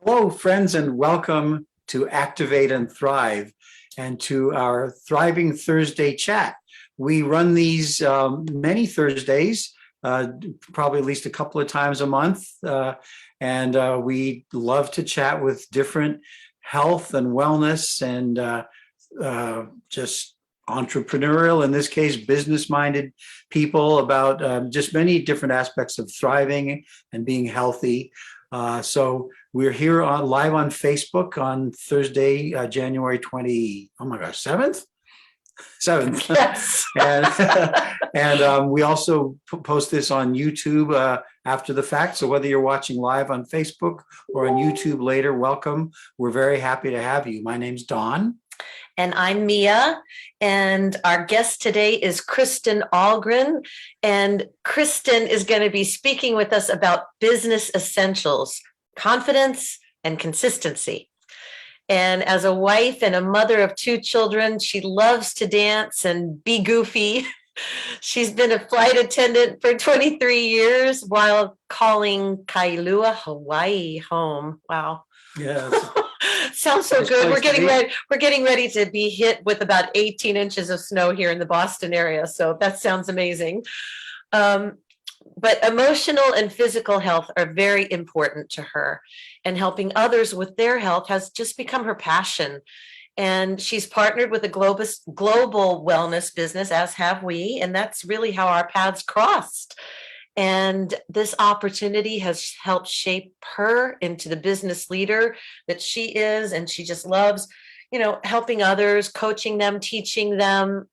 Hello, friends, and welcome to Activate and Thrive and to our Thriving Thursday chat. We run these many Thursdays, probably at least a couple of times a month, and we love to chat with different health and wellness and just entrepreneurial, in this case, business-minded people about just many different aspects of thriving and being healthy. So we're here live on Facebook on Thursday, January 7th? 7th. Yes. and we also post this on YouTube after the fact. So whether you're watching live on Facebook or on YouTube later, welcome. We're very happy to have you. My name's Don. And I'm Mia, and our guest today is Kristin Ahlgren, and Kristin is going to be speaking with us about business essentials, confidence, and consistency. And as a wife and a mother of 2 children, she loves to dance and be goofy. She's been a flight attendant for 23 years while calling Kailua, Hawaii home. Wow. Yes. Sounds so good. We're getting ready to be hit with about 18 inches of snow here in the Boston area. So that sounds amazing. But emotional and physical health are very important to her, and helping others with their health has just become her passion. And she's partnered with a global wellness business, as have we, and that's really how our paths crossed. And this opportunity has helped shape her into the business leader that she is. And she just loves, helping others, coaching them, teaching them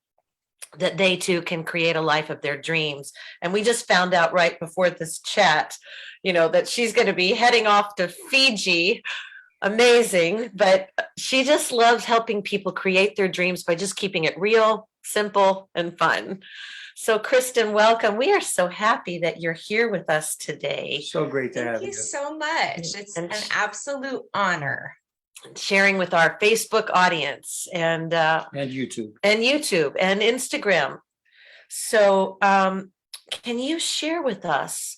that they too can create a life of their dreams. And we just found out right before this chat, that she's going to be heading off to Fiji. Amazing. But she just loves helping people create their dreams by just keeping it real, simple, and fun. So Kristin, welcome. We are so happy that you're here with us today. So great to have you. Thank you so much. It's an absolute honor. Sharing with our Facebook audience and YouTube and Instagram. So can you share with us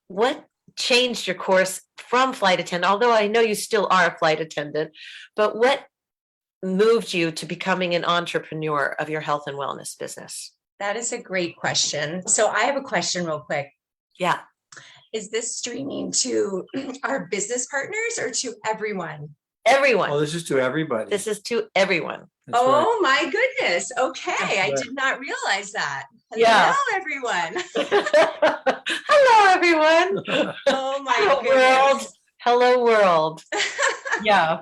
what changed your course from flight attendant, although I know you still are a flight attendant, but what moved you to becoming an entrepreneur of your health and wellness business? That is a great question. So I have a question real quick. Yeah. Is this streaming to our business partners or to everyone? Everyone. Oh, this is to everybody. This is to everyone. That's oh, right. My goodness. Okay. I did not realize that. Hello, Yeah. everyone. Hello, everyone. Oh, my Hello, goodness. world. Hello, world. Yeah.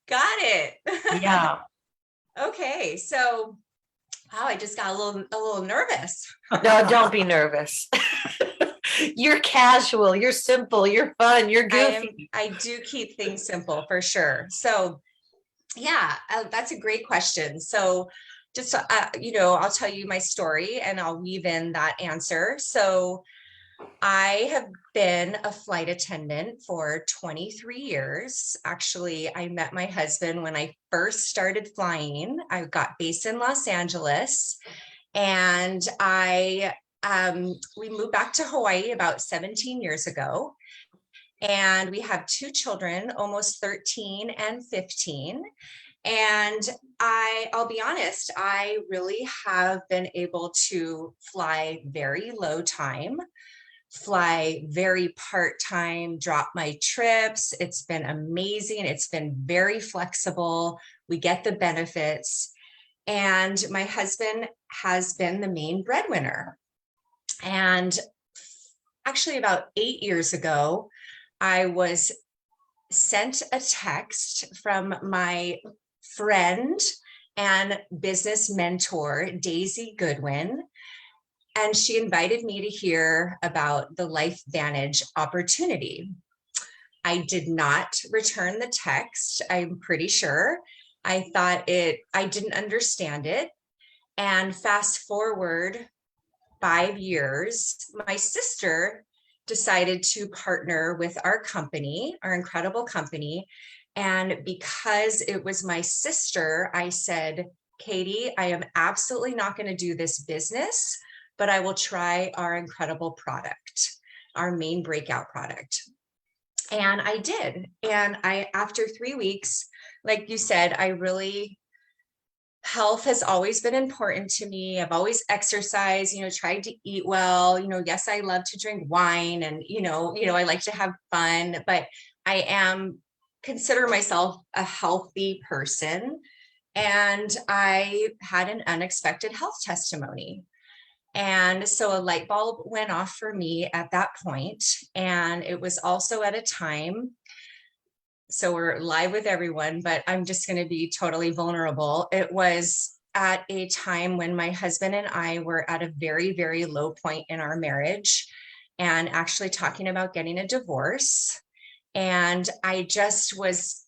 Got it. Yeah. Okay. So, wow, I just got a little nervous. No, don't be nervous. You're casual, you're simple, you're fun, you're goofy. I do keep things simple for sure. So yeah, that's a great question. So just, I'll tell you my story and I'll weave in that answer. So I have been a flight attendant for 23 years. Actually, I met my husband when I first started flying. I got based in Los Angeles, and we moved back to Hawaii about 17 years ago. And we have 2 children, almost 13 and 15. And I'll be honest, I really have been able to fly very low time, fly very part-time, drop my trips. It's been amazing. It's been very flexible. We get the benefits. And my husband has been the main breadwinner. And actually about 8 years ago, I was sent a text from my friend and business mentor, Daisy Goodwin, and she invited me to hear about the LifeVantage opportunity. I did not return the text, I'm pretty sure. I didn't understand it. And fast forward 5 years, my sister decided to partner with our company, our incredible company. And because it was my sister, I said, Katie, I am absolutely not going to do this business, but I will try our incredible product, our main breakout product. And I did. And after 3 weeks, like you said, health has always been important to me. I've always exercised, tried to eat well. Yes, I love to drink wine, and, I like to have fun, but consider myself a healthy person. And I had an unexpected health testimony. And so a light bulb went off for me at that point. And it was also at a time, so we're live with everyone, but I'm just going to be totally vulnerable. It was at a time when my husband and I were at a very, very low point in our marriage and actually talking about getting a divorce. And I just was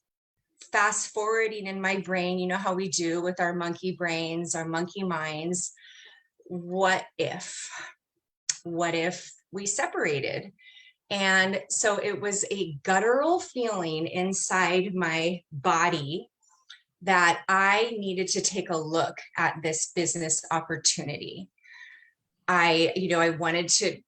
fast forwarding in my brain, you know how we do with our monkey brains, our monkey minds. What if we separated? And so it was a guttural feeling inside my body that I needed to take a look at this business opportunity. I wanted to,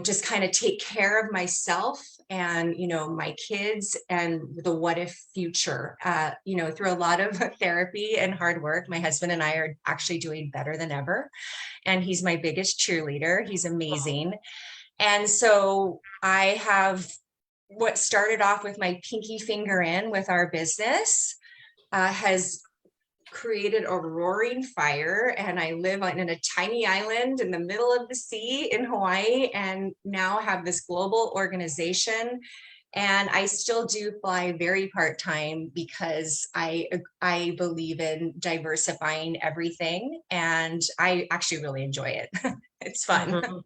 just kind of take care of myself and, my kids and the what if future. Through a lot of therapy and hard work, my husband and I are actually doing better than ever. And he's my biggest cheerleader. He's amazing. And so I have what started off with my pinky finger in with our business has created a roaring fire. And I live in a tiny island in the middle of the sea in Hawaii, and now have this global organization. And I still do fly very part-time because I believe in diversifying everything. And I actually really enjoy it. It's fun.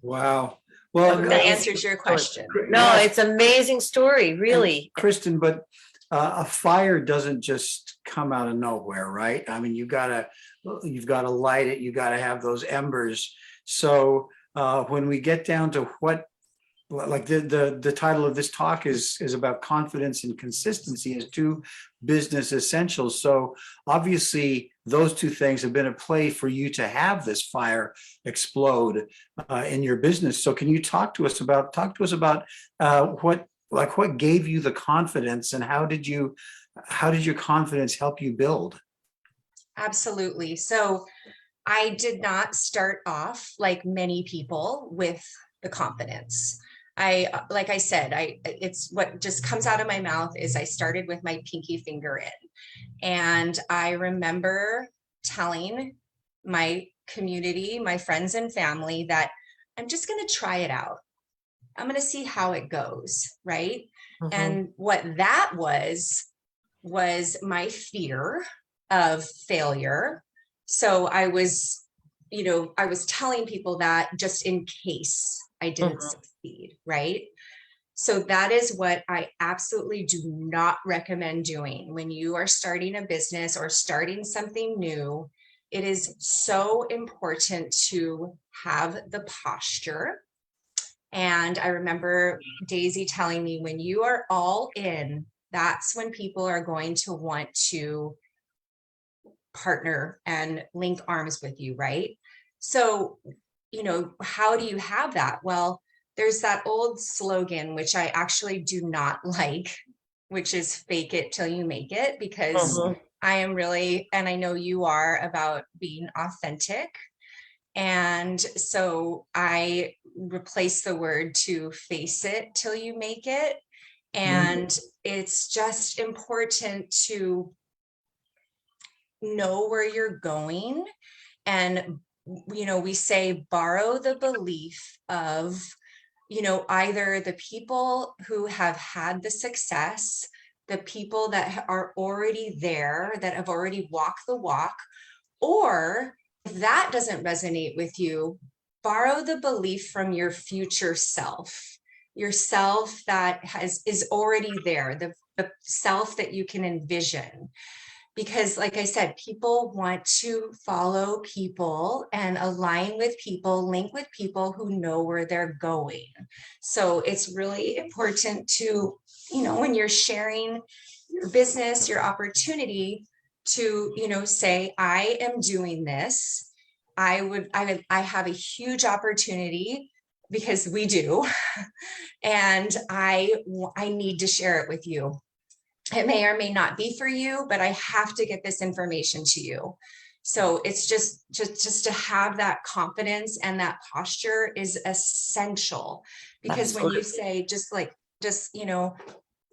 Wow. I Well, hope that answers your question. No, it's an amazing story, really. Kristin, but a fire doesn't just come out of nowhere, right? I mean, you've got to light it. You got to have those embers. So when we get down to what, like the title of this talk is about confidence and consistency as two business essentials. So obviously those two things have been at play for you to have this fire explode in your business. So can you talk to us about what gave you the confidence, and how did your confidence help you build? Absolutely. So I did not start off like many people with the confidence. Like I said, it's what just comes out of my mouth is I started with my pinky finger in. And I remember telling my community, my friends and family, that I'm just going to try it out. I'm going to see how it goes. Right. Mhm. And what that was my fear of failure. So I was telling people that just in case I didn't succeed, right? So that is what I absolutely do not recommend doing when you are starting a business or starting something new. It is so important to have the posture. And I remember Daisy telling me, when you are all in, that's when people are going to want to partner and link arms with you, right? So, how do you have that? Well, there's that old slogan, which I actually do not like, which is fake it till you make it, because I am really, and I know you are, about being authentic. And so I replace the word to face it till you make it. And it's just important to know where you're going. And, we say borrow the belief of, either the people who have had the success, the people that are already there, that have already walked the walk, or if that doesn't resonate with you, borrow the belief from your future self, yourself that is already there, the self that you can envision. Because like I said, people want to follow people and align with people, link with people who know where they're going. So it's really important to, when you're sharing your business, your opportunity, to, say, I am doing this. I have a huge opportunity. because we do. And I need to share it with you. It may or may not be for you, but I have to get this information to you. So it's just to have that confidence, and that posture is essential. Because when you say,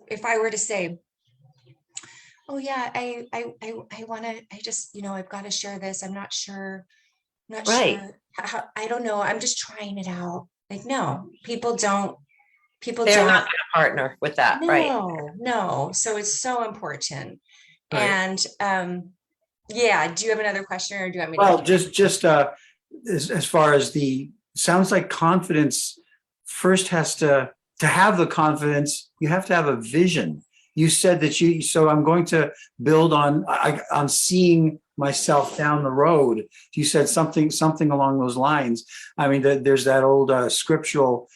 if I were to say, oh yeah, I want to, I've got to share this. I'm not sure how, I don't know. I'm just trying it out. Like, no, people don't They're not going to partner with that. No. So it's so important. Right. And yeah, do you have another question, or do you want me to? Well, just as far as sounds like confidence first has to have the confidence, you have to have a vision. You said that so I'm going to build on seeing myself down the road. You said something along those lines. I mean, there's that old scriptural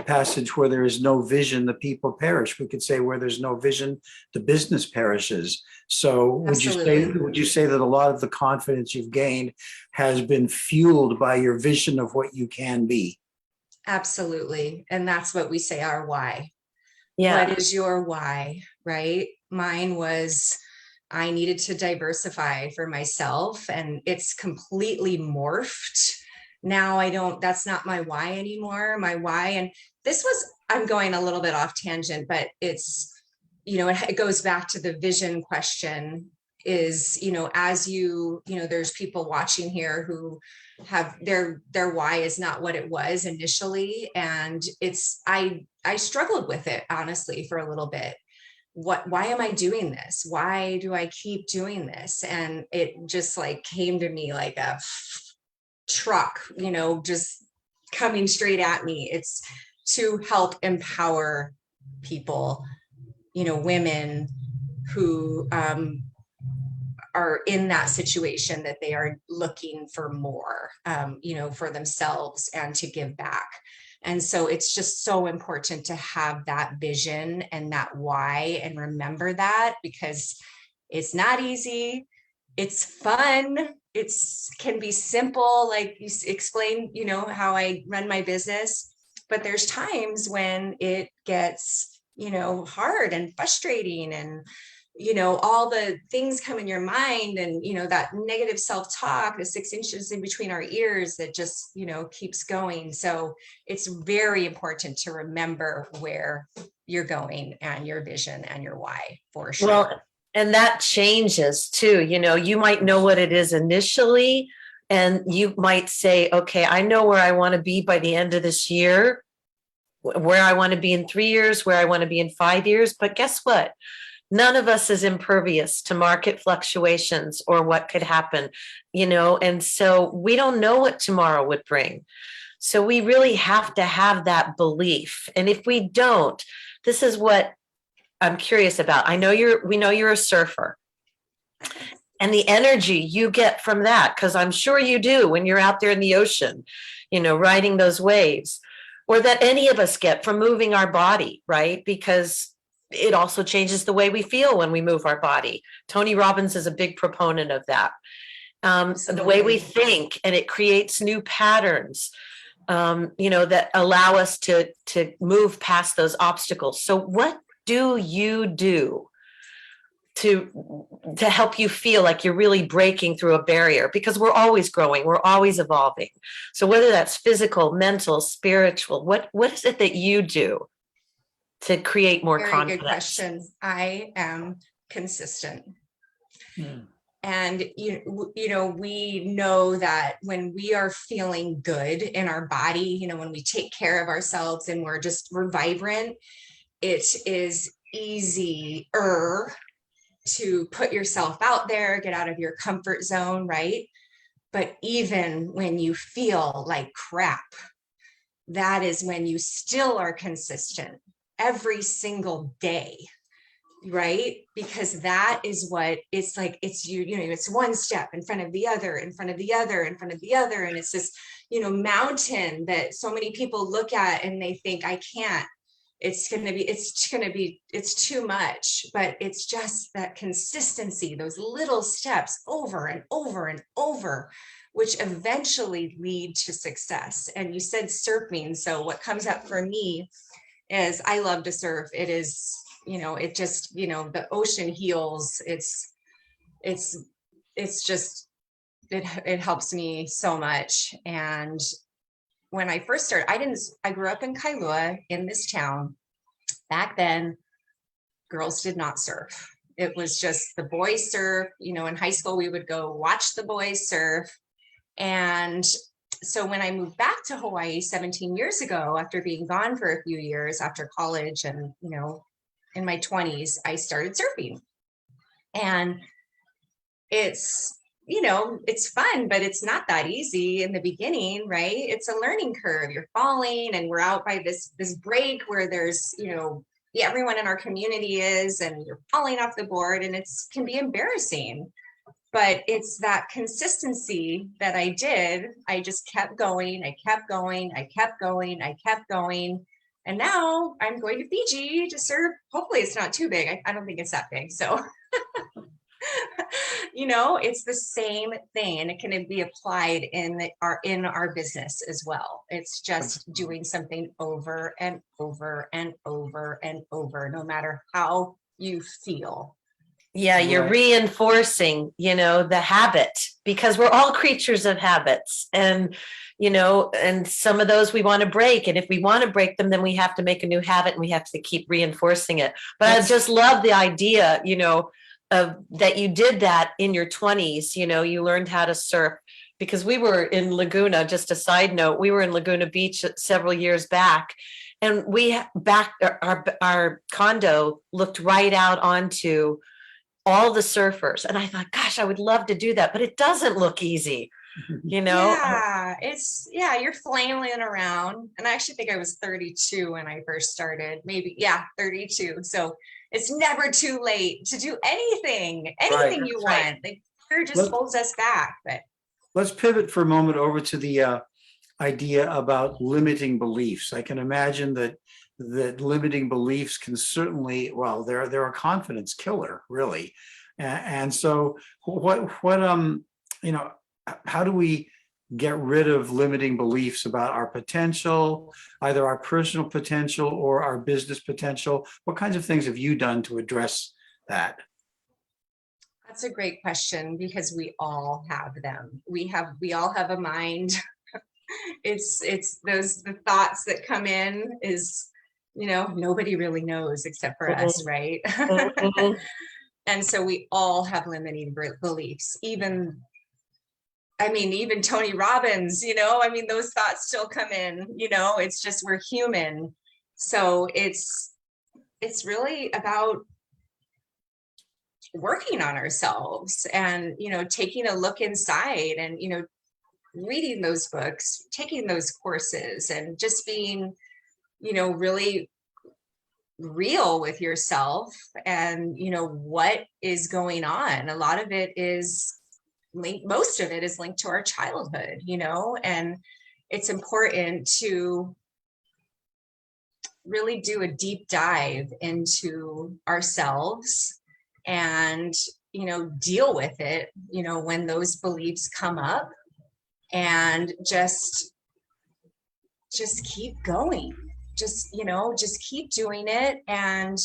passage where there is no vision, the people perish. We could say where there's no vision, the business perishes. So would you say that a lot of the confidence you've gained has been fueled by your vision of what you can be? Absolutely. And that's what we say, our why. Yeah. What is your why, right? Mine was, I needed to diversify for myself, and it's completely morphed. Now that's not my why anymore. My why, and I'm going a little bit off tangent, but it's, it goes back to the vision question is, as there's people watching here who have their why is not what it was initially. And I struggled with it, honestly, for a little bit. Why am I doing this? Why do I keep doing this? And it just came to me like a truck, just coming straight at me. It's to help empower people, women who are in that situation, that they are looking for more, for themselves and to give back. And so it's just so important to have that vision and that why, and remember that, because it's not easy. It's fun. Can be simple, like you explained, how I run my business, but there's times when it gets, hard and frustrating, and all the things come in your mind, and that negative self-talk, the 6 inches in between our ears that just keeps going. So it's very important to remember where you're going, and your vision, and your why, for sure. Well, and that changes too. You might know what it is initially, and you might say, okay, I know where I want to be by the end of this year, where I want to be in 3 years, where I want to be in 5 years. But guess what? None of us is impervious to market fluctuations or what could happen, and so we don't know what tomorrow would bring. So we really have to have that belief. And if we don't, this is what I'm curious about. We know you're a surfer, and the energy you get from that, because I'm sure you do when you're out there in the ocean, riding those waves, or that any of us get from moving our body, right? Because it also changes the way we feel when we move our body. Tony Robbins is a big proponent of that. The way we think, and it creates new patterns, that allow us to move past those obstacles. So what do you do to help you feel like you're really breaking through a barrier? Because we're always growing, we're always evolving. So whether that's physical, mental, spiritual, what is it that you do to create more confidence? Very good question. I am consistent. And we know that when we are feeling good in our body, when we take care of ourselves and we're vibrant, it is easier to put yourself out there, get out of your comfort zone, right? But even when you feel like crap, that is when you still are consistent every single day, right? Because that is what it's like. It's it's one step in front of the other, in front of the other, in front of the other. And it's this, mountain that so many people look at and they think, I can't it's too much, but it's just that consistency, those little steps over and over and over, which eventually lead to success. And you said surfing. So what comes up for me is I love to surf. It is, it just, the ocean heals. It's just, it helps me so much. And when I first started, I grew up in Kailua in this town. Back then, girls did not surf. It was just the boys surf. In high school, we would go watch the boys surf. And so when I moved back to Hawaii 17 years ago, after being gone for a few years after college and, in my 20s, I started surfing. And it's fun, but it's not that easy in the beginning, right? It's a learning curve. You're falling, and we're out by this break where there's, everyone in our community is, and you're falling off the board, and can be embarrassing. But it's that consistency that I did. I just kept going. I kept going. I kept going. I kept going. And now I'm going to Fiji to surf. Hopefully it's not too big. I don't think it's that big. So it's the same thing, and it can be applied in our business as well. It's just doing something over and over and over and over, no matter how you feel. Yeah, you're reinforcing, the habit, because we're all creatures of habits, and, and some of those we want to break. And if we want to break them, then we have to make a new habit, and we have to keep reinforcing it. But I just love the idea, that you did that in your 20s. You learned how to surf, because we were in Laguna. Just a side note, we were in Laguna Beach several years back, and our condo looked right out onto all the surfers. And I thought, gosh, I would love to do that, but it doesn't look easy, Yeah, you're flailing around. And I actually think I was 32 when I first started, 32. So it's never too late to do anything you want. Like, fear just holds us back. But let's pivot for a moment over to the idea about limiting beliefs. I can imagine that limiting beliefs can certainly, they're a confidence killer, really. And so how do we get rid of limiting beliefs about our potential, either our personal potential or our business potential? What kinds of things have you done to address that? That's a great question, because we all have them. We all have a mind. It's the thoughts that come in is, nobody really knows except for us, right? And so we all have limiting beliefs. Even Tony Robbins, those thoughts still come in, it's just, we're human. So it's really about working on ourselves and, taking a look inside and, reading those books, taking those courses, and just being, really real with yourself and, what is going on. A lot of it is most of it is linked to our childhood, and it's important to really do a deep dive into ourselves and, deal with it, when those beliefs come up, and just keep going, just keep doing it, and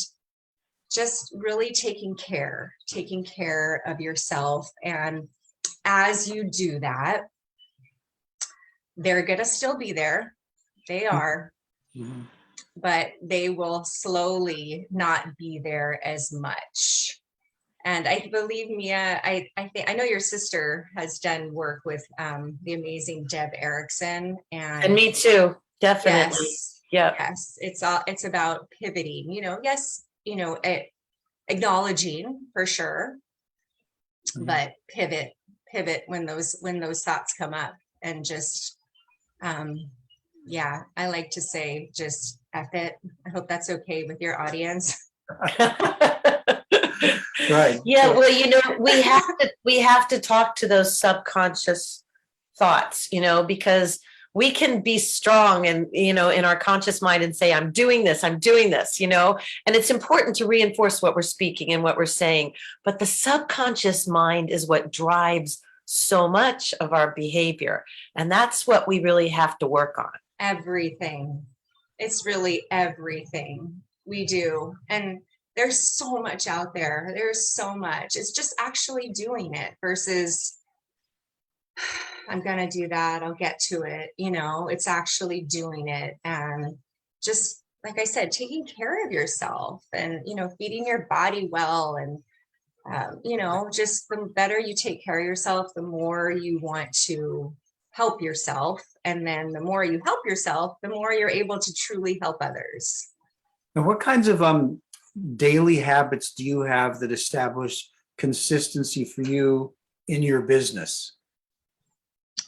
just really taking care of yourself. And as you do that, they're going to still be there. They are, but they will slowly not be there as much. And I believe, Mia, I know your sister has done work with the amazing Deb Erickson, and me too, definitely. Yes, it's about pivoting. Acknowledging for sure, but pivot when those thoughts come up, and just I like to say, just F it. I hope that's okay with your audience. Right. Yeah, well, we have to talk to those subconscious thoughts, because we can be strong and, in our conscious mind and say, I'm doing this, and it's important to reinforce what we're speaking and what we're saying. But the subconscious mind is what drives so much of our behavior. And that's what we really have to work on. Everything. It's really everything we do. And there's so much out there. There's so much. It's just actually doing it versus I'm going to do that. I'll get to it. It's actually doing it. And just like I said, taking care of yourself and, feeding your body well. And, just the better you take care of yourself, the more you want to help yourself. And then the more you help yourself, the more you're able to truly help others. And what kinds of daily habits do you have that establish consistency for you in your business?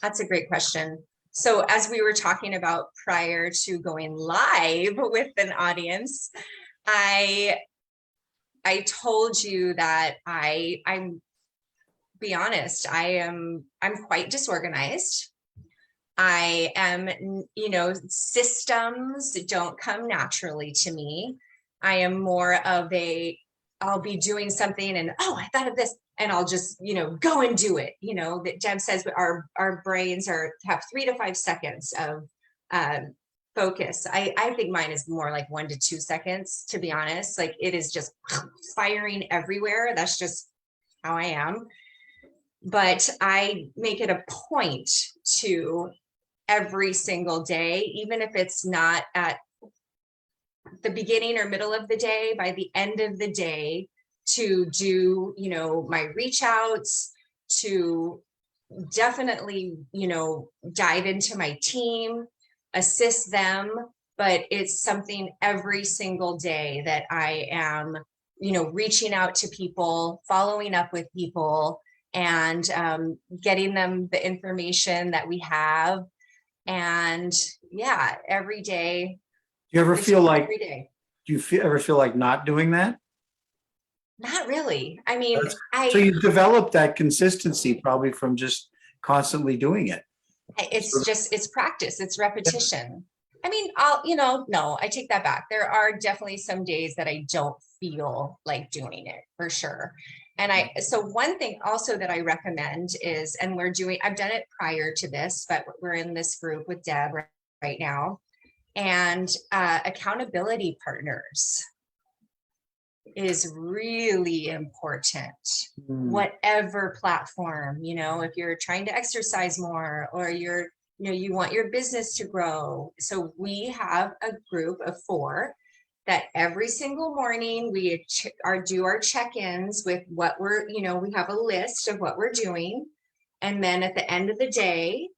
That's a great question. So as we were talking about prior to going live with an audience, I told you that I'm be honest, I'm quite disorganized. I am, systems don't come naturally to me. I am more of I'll be doing something and, I thought of this, and I'll just, go and do it. That Deb says our brains have 3 to 5 seconds of focus. I think mine is more like 1 to 2 seconds, to be honest. Like it is just firing everywhere. That's just how I am. But I make it a point to every single day, even if it's not at the beginning or middle of the day, by the end of the day, to do, my reach outs, to definitely, dive into my team, assist them. But it's something every single day that I am, reaching out to people, following up with people, and getting them the information that we have. And yeah, every day. Do you ever feel like, every day. do you ever feel like not doing that? Not really. I mean, So you develop that consistency probably from just constantly doing it. It's practice. It's repetition. I mean, no, I take that back. There are definitely some days that I don't feel like doing it, for sure. And so one thing also that I recommend is, and I've done it prior to this, but we're in this group with Deb right now, and accountability partners is really important. Whatever platform, if you're trying to exercise more, or you want your business to grow. So we have a group of 4 that every single morning we do our check-ins with what we have a list of what we're doing. And then at the end of the day,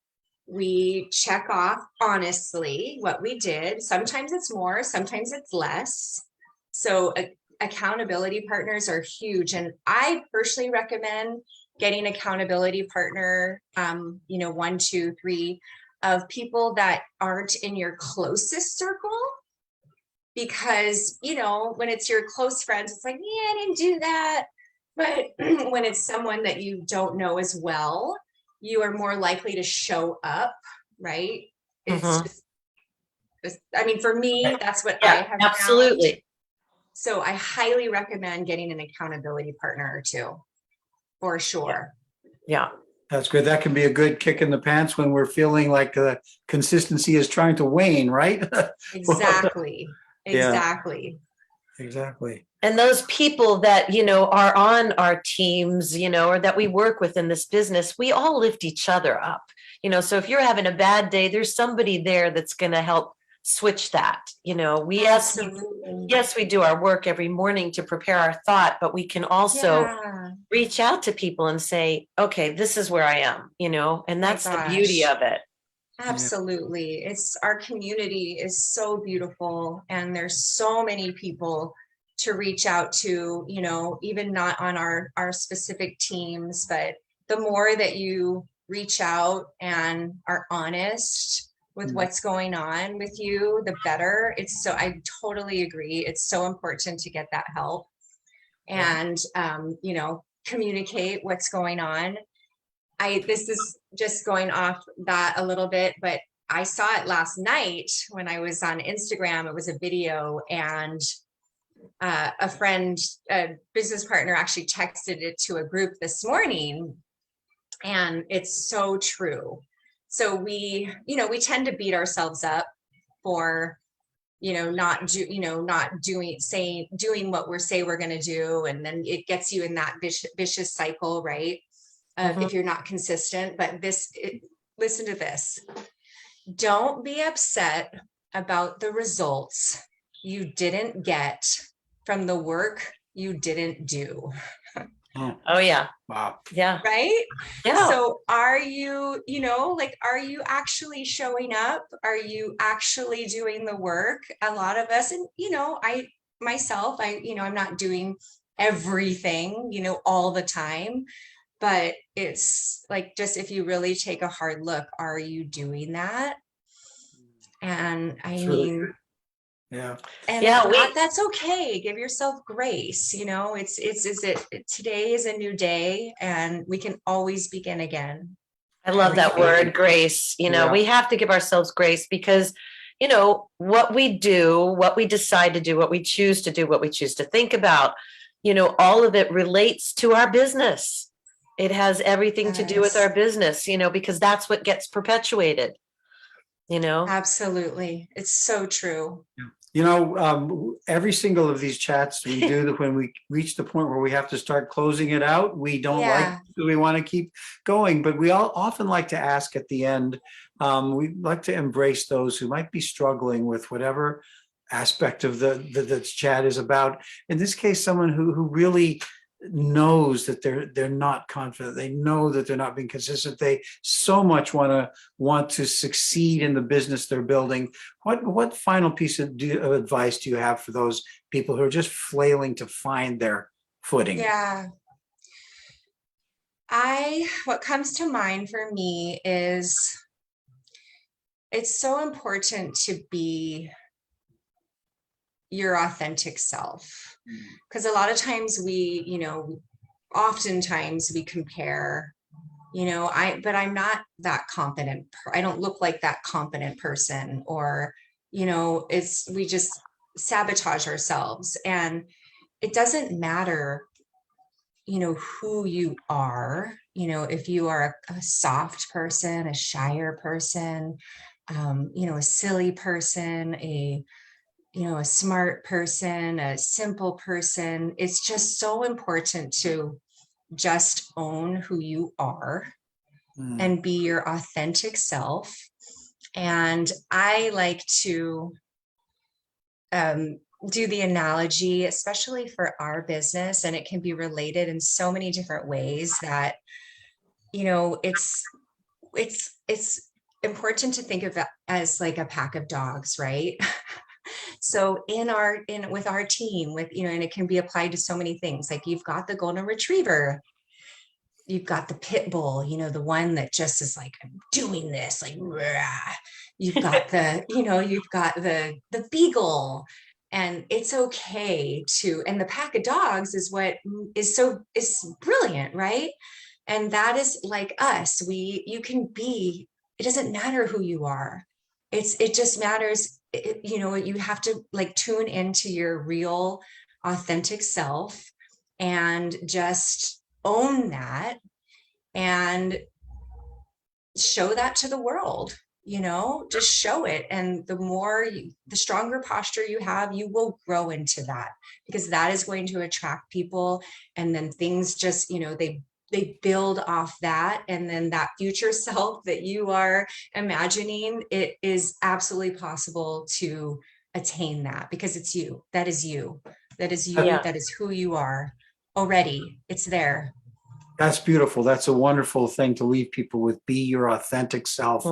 we check off honestly what we did. Sometimes it's more, sometimes it's less. So accountability partners are huge. And I personally recommend getting accountability partner, 1, 2, 3 of people that aren't in your closest circle. Because, when it's your close friends, it's like, yeah, I didn't do that. But when it's someone that you don't know as well, you are more likely to show up, right? It's just, for me, that's what I have absolutely found. So I highly recommend getting an accountability partner or 2, for sure. Yeah. That's good. That can be a good kick in the pants when we're feeling like the consistency is trying to wane, right? Exactly. Exactly. Exactly. And those people that, are on our teams, or that we work with in this business, we all lift each other up, so if you're having a bad day, there's somebody there that's going to help switch that. Yes, we do our work every morning to prepare our thought, but we can also reach out to people and say, okay, this is where I am, and that's the beauty of it. Absolutely. Our community is so beautiful, and there's so many people to reach out to, even not on our specific teams, but the more that you reach out and are honest with what's going on with you, the better. I totally agree. It's so important to get that help and, communicate what's going on. This is just going off that a little bit, but I saw it last night when I was on Instagram. It was a video, and a friend, a business partner, actually texted it to a group this morning, and it's so true. So we tend to beat ourselves up for not doing what we're going to do, and then it gets you in that vicious cycle, right? If you're not consistent. But listen to this. Don't be upset about the results you didn't get from the work you didn't do. Oh yeah. Wow. Yeah. Right? Yeah. So are you actually showing up? Are you actually doing the work? A lot of us, and I'm not doing everything, all the time, but it's like, just if you really take a hard look, are you doing that? And I mean, yeah. And that's okay. Give yourself grace. Today is a new day, and we can always begin again. I love that word, grace. We have to give ourselves grace, because what we do, what we decide to do, what we choose to do, what we choose to think about, all of it relates to our business. It has everything to do with our business, because that's what gets perpetuated. Absolutely. It's so true. Every single of these chats we do, when we reach the point where we have to start closing it out, we don't we want to keep going, but we all often like to ask at the end, we like to embrace those who might be struggling with whatever aspect of the chat is about. In this case, someone who really knows that they're not confident. They know that they're not being consistent. They so much want to succeed in the business they're building. What final piece of advice do you have for those people who are just flailing to find their footing? Yeah. What comes to mind for me is, it's so important to be your authentic self, because a lot of times oftentimes we compare, but I'm not that confident. I don't look like that confident person, or, we just sabotage ourselves. And it doesn't matter, who you are, if you are a soft person, a shyer person, a silly person, a smart person, a simple person. It's just so important to just own who you are and be your authentic self. And I like to do the analogy, especially for our business, and it can be related in so many different ways, that, it's important to think of it as like a pack of dogs, right? So with our team, and it can be applied to so many things. Like, you've got the golden retriever, you've got the pit bull, the one that just is like, I'm doing this, like, rah. You've got the beagle, and it's okay and the pack of dogs is what is brilliant, right? And that is like us. It doesn't matter who you are. It just matters, you have to like tune into your real authentic self and just own that and show that to the world, just show it. And the stronger posture you have, you will grow into that, because that is going to attract people. And then things just, they build off that. And then that future self that you are imagining, it is absolutely possible to attain that, because it's you. That is you. That is you. That is who you are already. It's there. That's beautiful. That's a wonderful thing to leave people with. Be your authentic self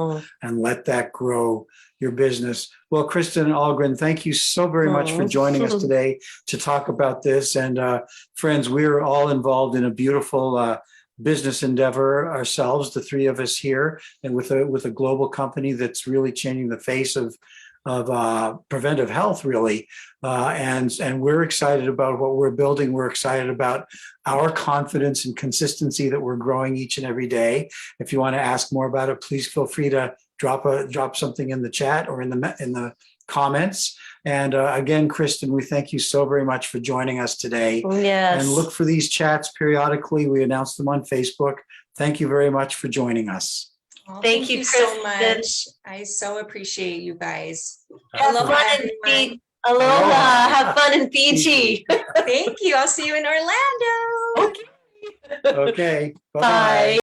and let that grow your business. Well, Kristin Ahlgren, thank you so very much for joining us today to talk about this. And friends, we're all involved in a beautiful business endeavor ourselves, the three of us here, and with a global company that's really changing the face of preventive health, really. And we're excited about what we're building. We're excited about our confidence and consistency that we're growing each and every day. If you want to ask more about it, please feel free to drop something in the chat or in the comments. And again, Kristin, we thank you so very much for joining us today. Yes. And look for these chats periodically. We announce them on Facebook. Thank you very much for joining us. Well, Thank you, so Kristin. much. I so appreciate you guys. Have Aloha, fun in everyone. Aloha. Aloha. Have fun in Fiji. Thank you. I'll see you in Orlando. Okay. Okay. Bye-bye. Bye.